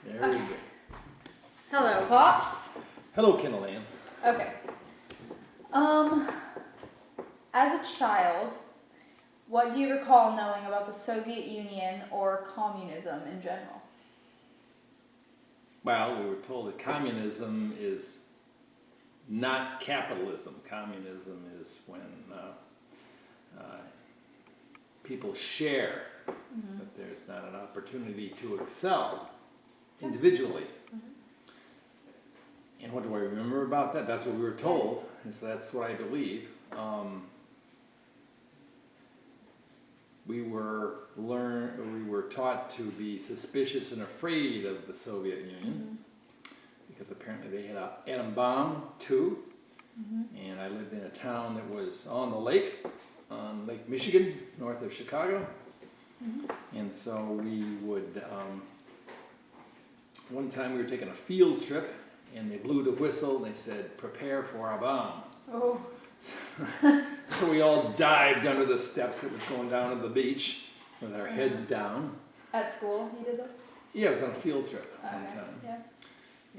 There we go. Hello, Pops. Hello, Kendall Ann. Okay. As a child, what do you recall knowing about the Soviet Union or communism in general? Well, we were told that communism is not capitalism. Communism is when people share, but there's not an opportunity to excel individually. And what do I remember about that? That's what we were told, and so that's what I believe. We were taught to be suspicious and afraid of the Soviet Union because apparently they had an atom bomb too. And I lived in a town that was on the lake, on Lake Michigan, north of Chicago. And so we would, one time we were taking a field trip and they blew the whistle and they said, "Prepare for a bomb." Oh. So we all dived under the steps that was going down to the beach with our heads down. At school, you did this? Yeah, it was on a field trip one Okay. time. Yeah.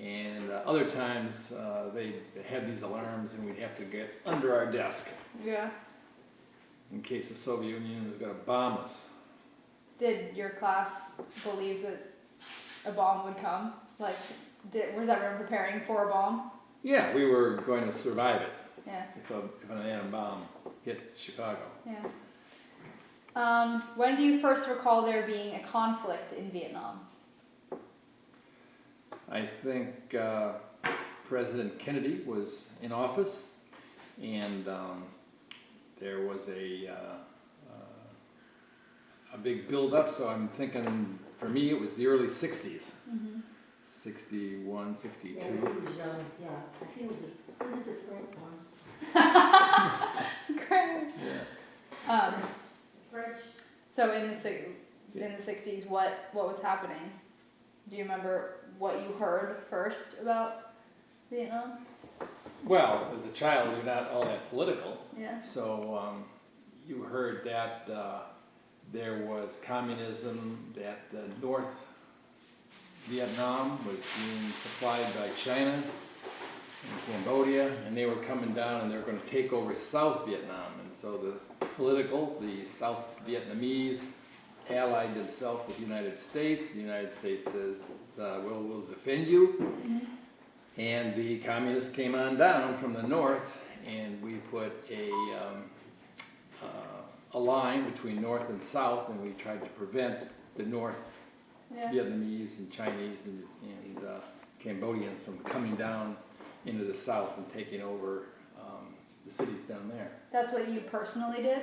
And other times they had these alarms and we'd have to get under our desk Yeah. in case the Soviet Union was going to bomb us. Did your class believe that a bomb would come? Like, was everyone preparing for a bomb? Yeah, we were going to survive it Yeah. if an atom bomb hit Chicago. Yeah. When do you first recall there being a conflict in Vietnam? I think President Kennedy was in office, and there was a big build-up. So I'm thinking, for me, it was the early '60s, 61, 62. Yeah, it was young, yeah. I think was it the French ones? Great. Yeah. French? So in the 60s, what was happening? Do you remember what you heard first about Vietnam? Well, as a child, you're not all that political. Yeah. So you heard that there was communism, that North Vietnam was being supplied by China and Cambodia, and they were coming down and they were going to take over South Vietnam. And so the South Vietnamese allied themselves with the United States. The United States says, we'll defend you. And the communists came on down from the north, and we put a line between north and south, and we tried to prevent the North Yeah. Vietnamese and Chinese and Cambodians from coming down into the south and taking over the cities down there. That's what you personally did,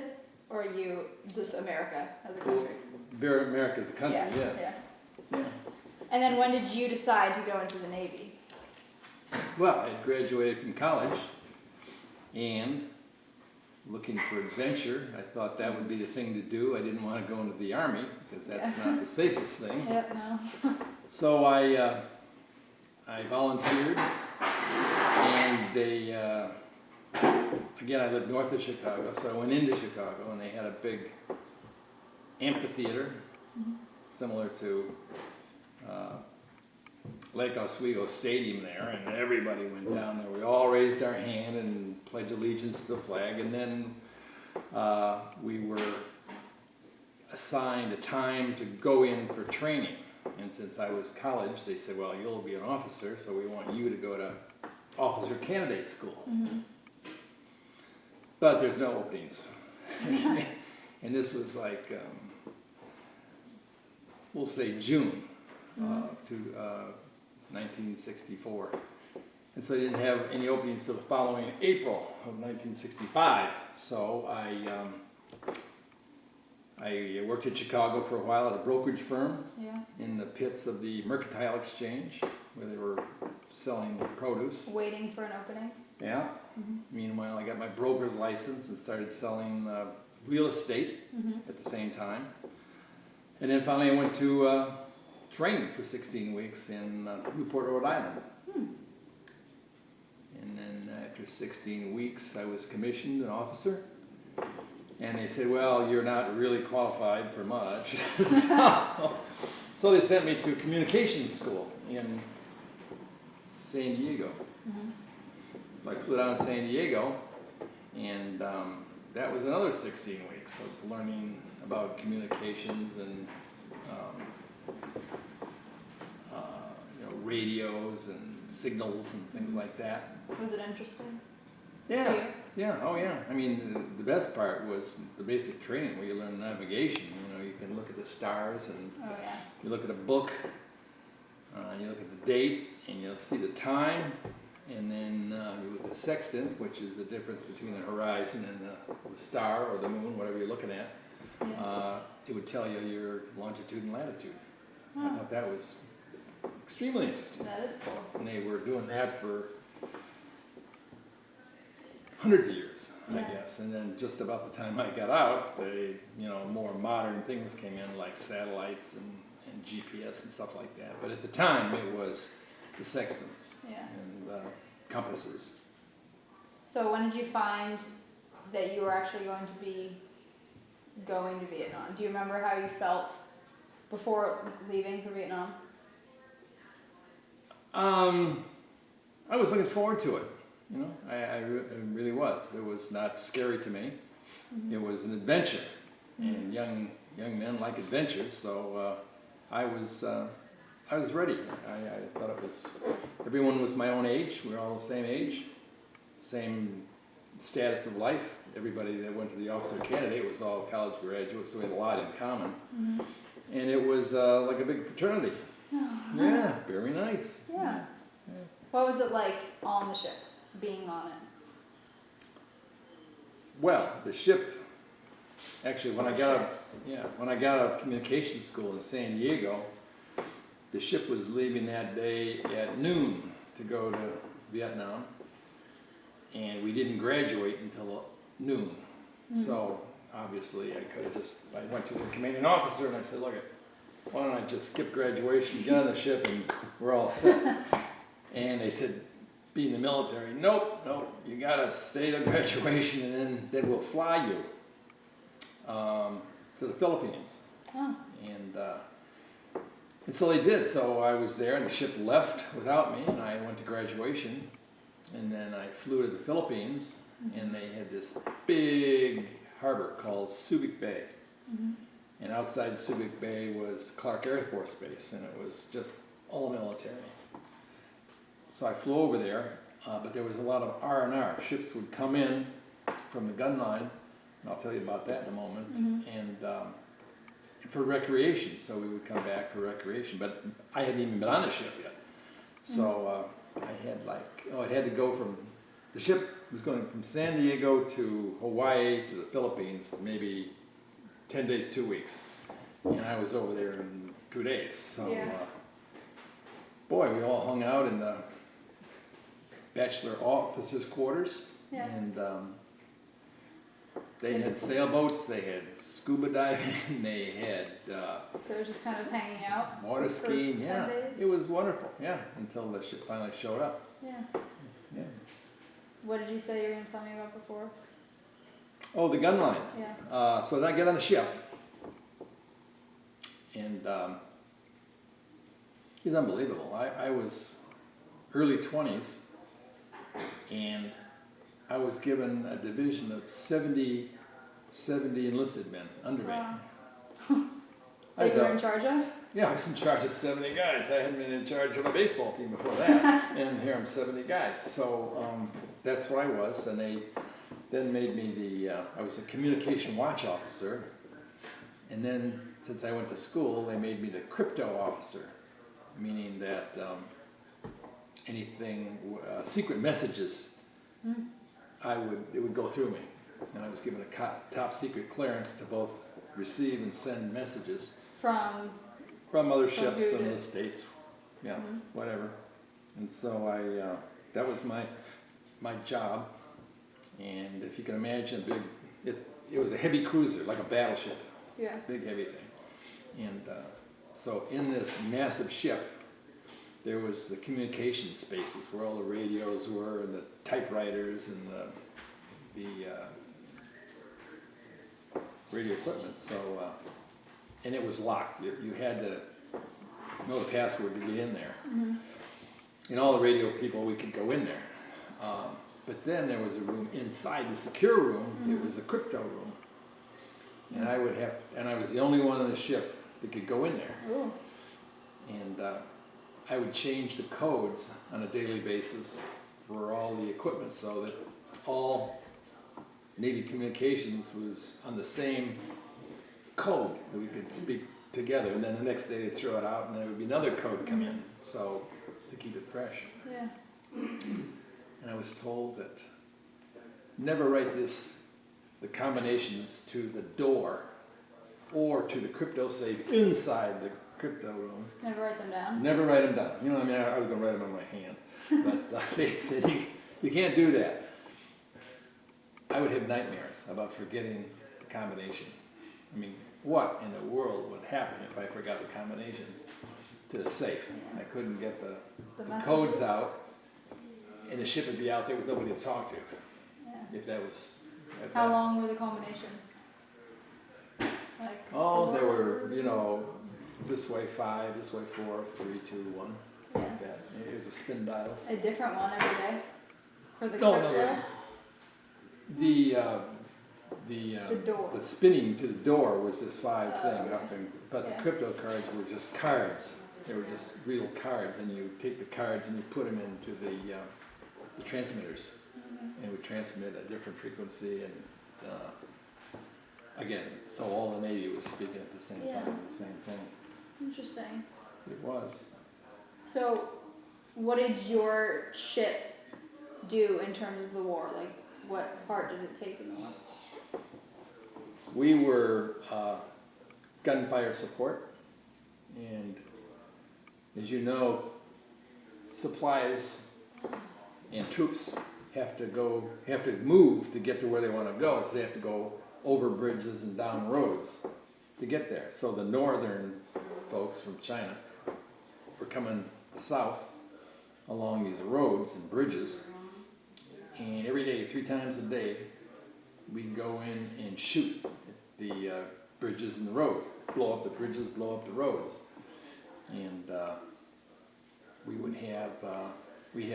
or you just America as a country? America as a country, Yeah. yes. Yeah. Yeah. And then when did you decide to go into the Navy? Well, I had graduated from college, and looking for adventure, I thought that would be the thing to do. I didn't want to go into the Army, because that's not the safest thing. Yep. No. So I volunteered, and they, again, I lived north of Chicago, so I went into Chicago, and they had a big amphitheater, similar to Lake Oswego Stadium there, and everybody went down there. We all raised our hand and pledged allegiance to the flag, and then we were assigned a time to go in for training. And since I was college, they said, well, you'll be an officer, so we want you to go to officer candidate school. But there's no openings. And this was like, we'll say June to 1964. And so they didn't have any openings till the following April of 1965. So I worked in Chicago for a while at a brokerage firm Yeah. in the pits of the Mercantile Exchange, where they were selling produce. Waiting for an opening. Yeah. Meanwhile, I got my broker's license and started selling real estate at the same time. And then finally I went to training for 16 weeks in Newport, Rhode Island. And then after 16 weeks, I was commissioned an officer. And they said, well, you're not really qualified for much. So they sent me to communications school in San Diego. Mhm. So I flew down to San Diego, and that was another 16 weeks of learning about communications and radios and signals and things like that. Was it interesting? Yeah, To you? yeah, oh yeah. I mean, the best part was the basic training where you learn navigation. You can look at the stars, and Oh yeah. you look at a book, you look at the date, and you'll see the time, and then with the sextant, which is the difference between the horizon and the star or the moon, whatever you're looking at, Yeah. it would tell you your longitude and latitude. I Oh, thought that was extremely interesting. that is cool. And they were doing that for hundreds of years, I Yeah. guess. And then just about the time I got out, more modern things came in, like satellites and GPS and stuff like that. But at the time, it was the sextants Yeah. and compasses. So when did you find that you were actually going to be going to Vietnam? Do you remember how you felt before leaving for Vietnam? I was looking forward to it. I really was. It was not scary to me. It was an adventure, and young men like adventures. So I was ready. I thought everyone was my own age. We were all the same age, same status of life. Everybody that went to the officer candidate was all college graduates, so we had a lot in common. And it was like a big fraternity. Yeah, very nice. Yeah. What was it like on the ship, being on it? Well, the ship, actually, when I got out, Ships. when I got out of communication school in San Diego, the ship was leaving that day at noon to go to Vietnam, and we didn't graduate until noon. So obviously, I went to the commanding officer and I said, look, why don't I just skip graduation, get on the ship, and we're all set. And they said, be in the military, nope, you gotta stay to graduation, and then we'll fly you to the Philippines. Oh. And so they did. So I was there, and the ship left without me, and I went to graduation, and then I flew to the Philippines, and they had this big harbor called Subic Bay. And outside Subic Bay was Clark Air Force Base, and it was just all military. So I flew over there, but there was a lot of R&R. Ships would come in from the gun line, and I'll tell you about that in a moment, and for recreation. So we would come back for recreation, but I hadn't even been on the ship yet. So I had it had to go the ship was going from San Diego to Hawaii to the Philippines, maybe 10 days, 2 weeks. And I was over there in 2 days. So, boy, we all hung out in the bachelor officers' quarters. Yeah. And they had sailboats, they had scuba diving, they had So it was just kind of hanging out. water For skiing. 10 Yeah, days? it was wonderful. Yeah, until the ship finally showed up. Yeah. Yeah. What did you say you were going to tell me about before? Oh, the gun line. Yeah. So then I get on the ship, and it was unbelievable. I was early 20s, and I was given a division of 70 enlisted men under me. Wow. I That you were thought- in charge of? Yeah, I was in charge of 70 guys. I hadn't been in charge of a baseball team before that, and here I'm 70 guys. So that's what I was, and they then made me I was a communication watch officer, and then since I went to school, they made me the crypto officer, meaning that anything, secret messages, it would go through me. And I was given a top secret clearance to both receive and send messages From other From ships who in to- the States, whatever. And so that was my job. And if you can imagine, it was a heavy cruiser, like a battleship, yeah. big heavy thing. And so in this massive ship, there was the communication spaces where all the radios were, and the typewriters, and the radio equipment. So, and it was locked. You had to know the password to get in there. Mhm. And all the radio people, we could go in there. But then there was a room inside the secure room, it was a crypto room. And I was the only one on the ship that could go in there. Ooh. And I would change the codes on a daily basis for all the equipment so that all Navy communications was on the same code that we could speak together. And then the next day they'd throw it out and there would be another code come in, so to keep it fresh. Yeah. And I was told that never write the combinations to the door or to the crypto safe inside the crypto room. Never write them down. Never write them down. You know what I mean? I was going to write them on my hand. But they said, you can't do that. I would have nightmares about forgetting the combinations. I mean, what in the world would happen if I forgot the combinations to the safe? I couldn't get the codes messages? out, and the ship would be out there with nobody to talk to. Yeah. If that was... How long were the combinations? Like. Oh, there were, this way 5, this way 4, 3, 2, 1. Yeah. Like that. It was a spin dials. A different one every day for the No, crypto. The door. the spinning to the door was this 5 thing okay. up in, but Yeah. the crypto cards were just cards. They were just real cards, and you take the cards and you put them into the transmitters, and it would transmit a different frequency. And again, so all the Navy was speaking at the same Yeah. time, the same thing. Interesting. It was. So, what did your ship do in terms of the war? Like, what part did it take in the war? We were gunfire support, and as you know, supplies and troops have to move to get to where they want to go, so they have to go over bridges and down roads to get there. So the northern folks from China were coming south along these roads and bridges, and every day, 3 times a day, we'd go in and shoot the bridges and the roads, blow up the bridges, blow up the roads. And we would have, we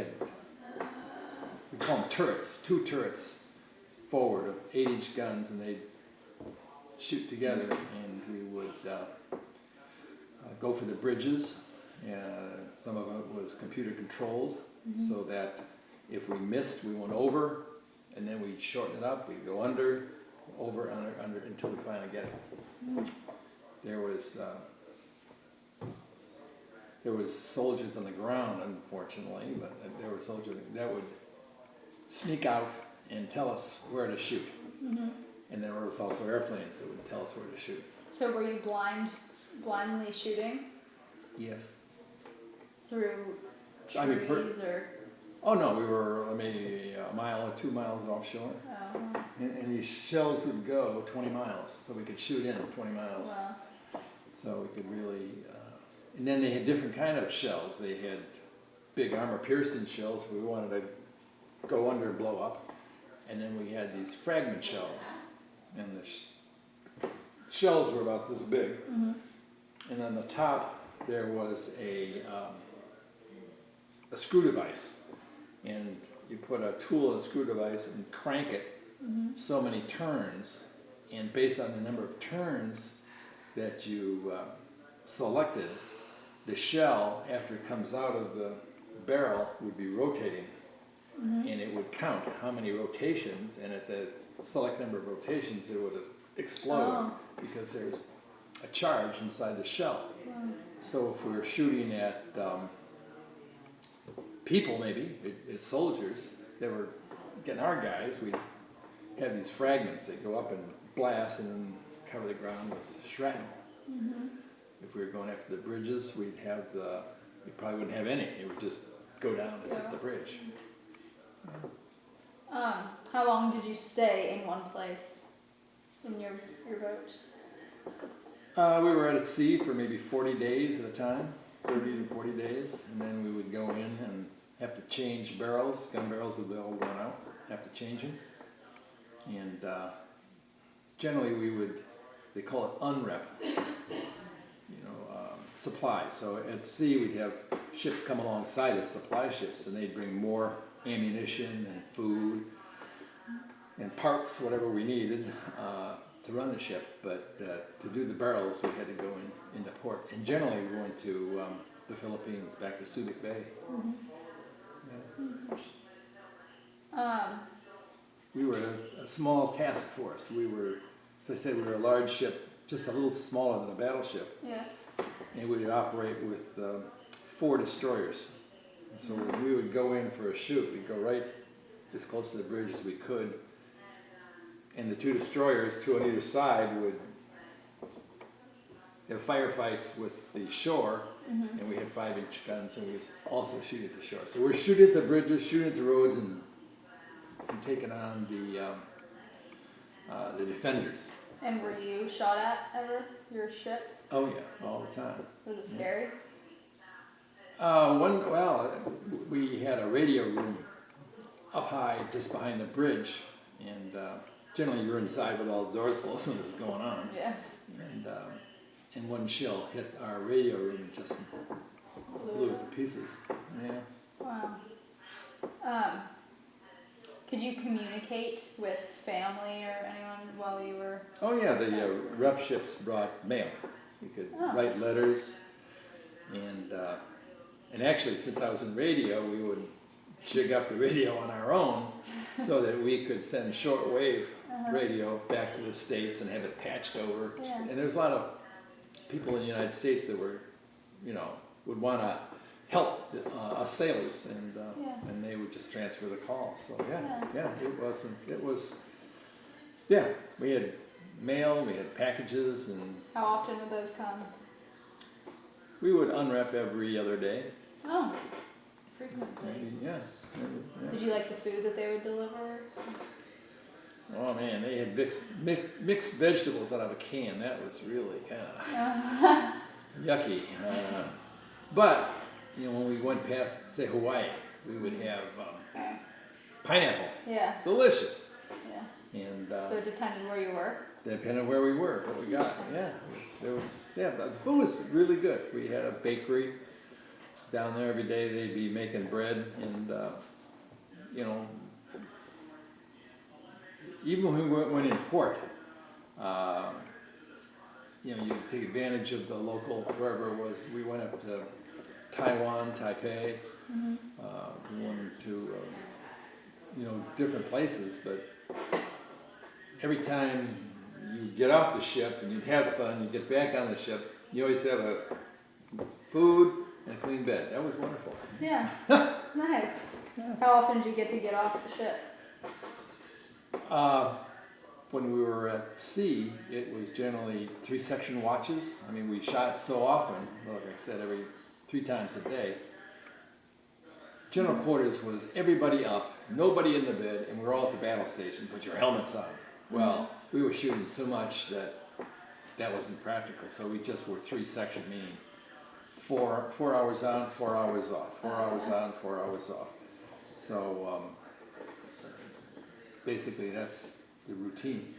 call them turrets, 2 turrets forward of 8-inch guns, and they'd shoot together, and we would go for the bridges. Some of it was computer controlled, so that if we missed, we went over, and then we'd shorten it up, we'd go under, over, under, until we finally get it. There was soldiers on the ground, unfortunately, but there were soldiers that would sneak out and tell us where to shoot. Mm-hmm. And there was also airplanes that would tell us where to shoot. So, were you blindly shooting Yes. through trees I mean, or? Oh no, we were maybe a mile or 2 miles offshore. Oh, And these shells would go 20 miles, so we could shoot in 20 miles. wow. So we could really, and then they had different kind of shells. They had big armor-piercing shells, so we wanted to go under and blow up. And then we had these fragment shells, and the shells were about this big. Mm-hmm. And on the top there was a screw device, and you put a tool in a screw device and crank it so many turns, and based on the number of turns that you selected, the shell, after it comes out of the barrel, would be rotating, and it would count how many rotations, and at the select number of rotations it would explode, because there's a charge inside the shell. So if we were shooting at people, maybe, at soldiers that were getting our guys, we'd have these fragments that go up and blast and then cover the ground with shrapnel. If we were going after the bridges, we probably wouldn't have any. It would just go down and hit the bridge. How long did you stay in one place in your boat? We were at sea for maybe 40 days at a time, 30 to 40 days, and then we would go in and have to change barrels. Gun barrels would all run out, have to change them. And generally they call it unrep, supplies. So at sea, we'd have ships come alongside as supply ships, and they'd bring more ammunition and food and parts, whatever we needed, to run the ship. But to do the barrels, we had to go into port. And generally, we went to the Philippines, back to Subic Bay. Yeah. We were a small task force. We were, as I said, we were a large ship, just a little smaller than a battleship. Yeah. And we would operate with 4 destroyers. And so when we would go in for a shoot, we'd go right as close to the bridge as we could. And the 2 destroyers, 2 on either side, would have firefights with the shore. And we had 5-inch guns, and we would also shoot at the shore. So we're shooting at the bridges, shooting at the roads, and taking on the defenders. And were you shot at ever, your ship? Oh yeah, all the time. Was it scary? We had a radio room up high just behind the bridge, and generally you're inside with all the doors closed when this is going on. Yeah. And one shell hit our radio room and just blew it to pieces. Yeah. Wow. Could you communicate with family or anyone while you were? Oh yeah, the rep ships brought mail. We could write letters, and actually, since I was in radio, we would jig up the radio on our own so that we could send shortwave radio back to the States and have it patched over. Yeah. And there's a lot of people in the United States that were, would want to help us sailors, and they would just transfer the call. So we had mail, we had packages, and How often would those come? we would unwrap every other day. Oh, frequently. Maybe, yeah. Did you like the food that they would deliver? Oh man, they had mixed vegetables out of a can. That was really kind of yucky. But when we went past, say, Hawaii, we would have pineapple. Yeah. Delicious. Yeah. And So it depended where you were. depending on where we were, what we got. Yeah, the food was really good. We had a bakery down there every day. They'd be making bread, and even when we went in port, you take advantage of the local, wherever it was. We went up to Taiwan, Taipei. We went to different places, but every time you get off the ship and you'd have fun, you get back on the ship, you always have food and a clean bed. That was wonderful. Yeah. Nice. How often did you get off the ship? When we were at sea, it was generally 3-section watches. I mean, we shot so often, like I said, every 3 times a day. General quarters was everybody up, nobody in the bed, and we were all at the battle stations with your helmets on. Well, we were shooting so much that wasn't practical, so we just were 3-section, meaning 4 hours on, 4 hours off, 4 hours on, 4 hours off. So basically, that's the routine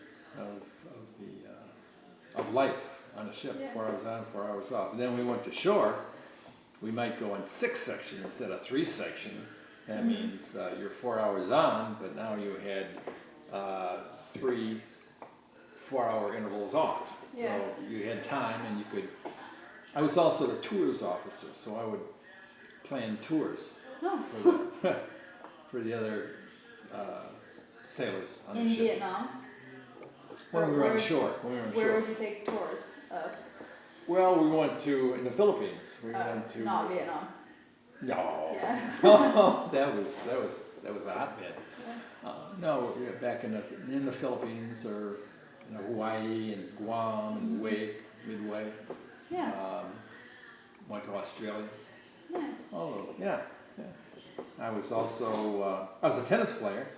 of life on a ship. Yeah. 4 hours on, 4 hours off. And then we went to shore. We might go in 6-section instead of 3-section. That means you're 4 hours on, but now you had 3 4-hour intervals off. Yeah. So you had time, and you could. I was also the tours officer, so I would plan tours for the other sailors on the In ship. Vietnam? When we were on shore. Where would you take tours of? Well, we went to in the Philippines. We went to Not Vietnam. No. Yeah. that was a hotbed. Yeah. No, we were back in the Philippines, or Hawaii and Guam and Wake, Midway. Yeah. Went to Australia. Nice. Oh, yeah. I was also I was a tennis player.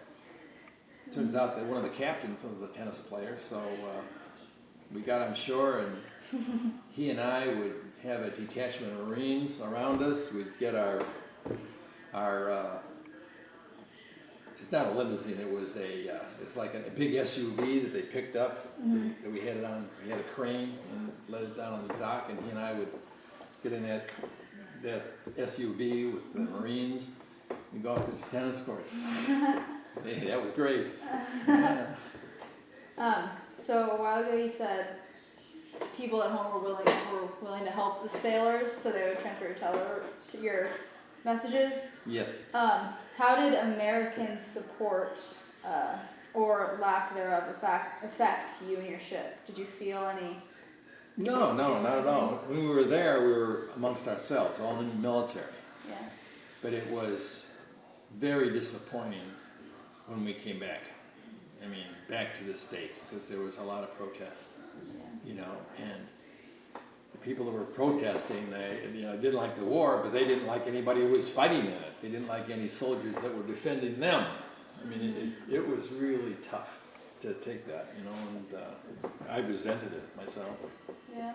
Turns out that one of the captains was a tennis player, so we got on shore, and he and I would have a detachment of Marines around us. We'd get our it's not a limousine. It was it's like a big SUV that they picked up. That we had it on. We had a crane and let it down on the dock, and he and I would get in that SUV with the Marines, and go out to the tennis courts. Hey, that was great. Yeah. So a while ago you said people at home were willing to help the sailors, so they would transfer your messages. Yes. How did American support or lack thereof affect you and your ship? Did you feel any? No, not at all. When we were there, we were amongst ourselves, all in the military. Yeah. But it was very disappointing when we came back. I mean, back to the States, because there was a lot of protests, you know, and the people that were protesting, they, you know, didn't like the war, but they didn't like anybody who was fighting in it. They didn't like any soldiers that were defending them. I mean, it was really tough to take that, you know, and I resented it myself. Yeah.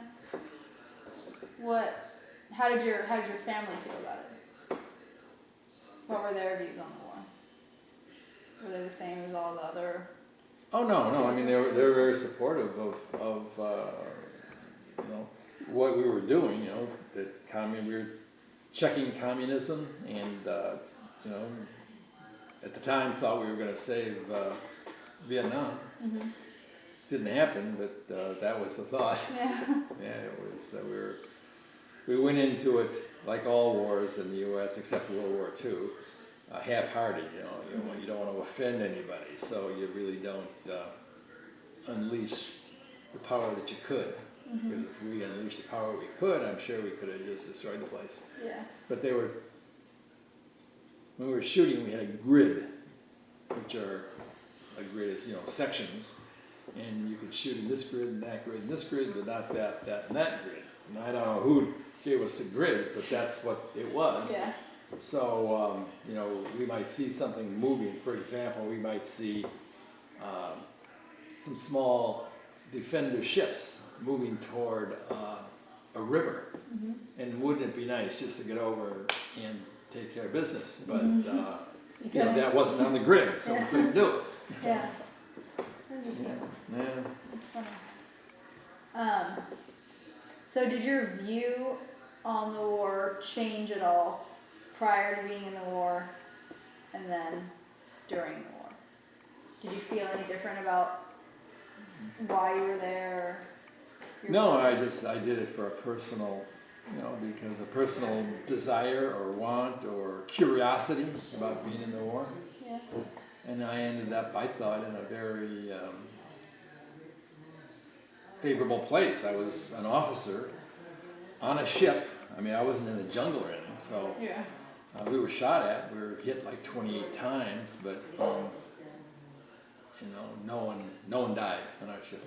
How did your family feel about it? What were their views on the war? Were they the same as all the other? Oh no! I mean, they were very supportive of you know, what we were doing. You know, we were checking communism, and you know, at the time thought we were going to save Vietnam. Mm-hmm. Didn't happen, but that was the thought. Yeah. Yeah, it was. We went into it like all wars in the U.S. except World War II, half-hearted. You don't want to offend anybody, so you really don't unleash the power that you could. Mm-hmm. Because if we unleashed the power we could, I'm sure we could have just destroyed the place. Yeah. But when we were shooting, we had a grid, which a grid is, you know, sections, and you could shoot in this grid and that grid and this grid, but not that and that grid. And I don't know who gave us the grids, but that's what it was. Yeah. So, you know, we might see something moving. For example, we might see some small defender ships moving toward a river. Mm-hmm. And wouldn't it be nice just to get over and take care of business? But, Mm-hmm. you know, that wasn't on the grid, so we couldn't do it. Yeah. Yeah. That's funny. So did your view on the war change at all prior to being in the war and then during the war? Did you feel any different about why you were there? No, I did it for a personal, you know, because a personal desire or want or curiosity about being in the war. Yeah. And I ended up, I thought, in a very favorable place. I was an officer on a ship. I mean, I wasn't in the jungle or anything, so Yeah. we were shot at. We were hit like 28 times, but you know, no one died on our ship.